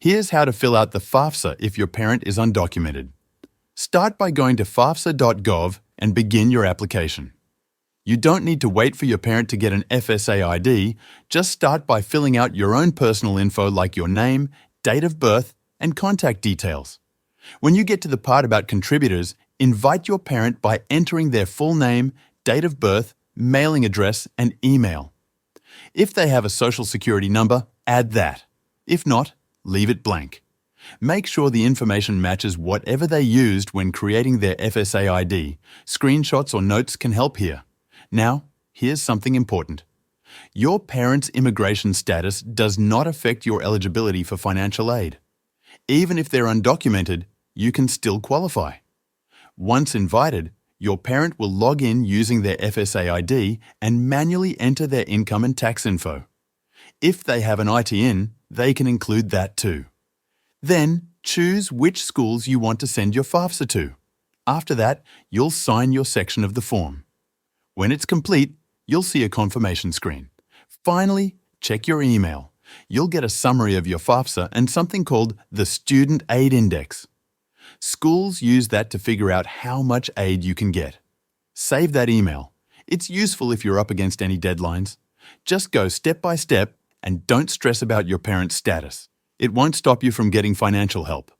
Here's how to fill out the FAFSA if your parent is undocumented. Start by going to fafsa.gov and begin your application. You don't need to wait for your parent to get an FSA ID, just start by filling out your own personal info like your name, date of birth, and contact details. When you get to the part about contributors, invite your parent by entering their full name, date of birth, mailing address, and email. If they have a social security number, add that. If not, leave it blank. Make sure the information matches whatever they used when creating their FSA ID. Screenshots or notes can help here. Now, here's something important. Your parent's immigration status does not affect your eligibility for financial aid. Even if they're undocumented, you can still qualify. Once invited, your parent will log in using their FSA ID and manually enter their income and tax info. If they have an ITIN, they can include that too. Then, choose which schools you want to send your FAFSA to. After that, you'll sign your section of the form. When it's complete, you'll see a confirmation screen. Finally, check your email. You'll get a summary of your FAFSA and something called the Student Aid Index. Schools use that to figure out how much aid you can get. Save that email. It's useful if you're up against any deadlines. Just go step by step and don't stress about your parent's status. It won't stop you from getting financial help.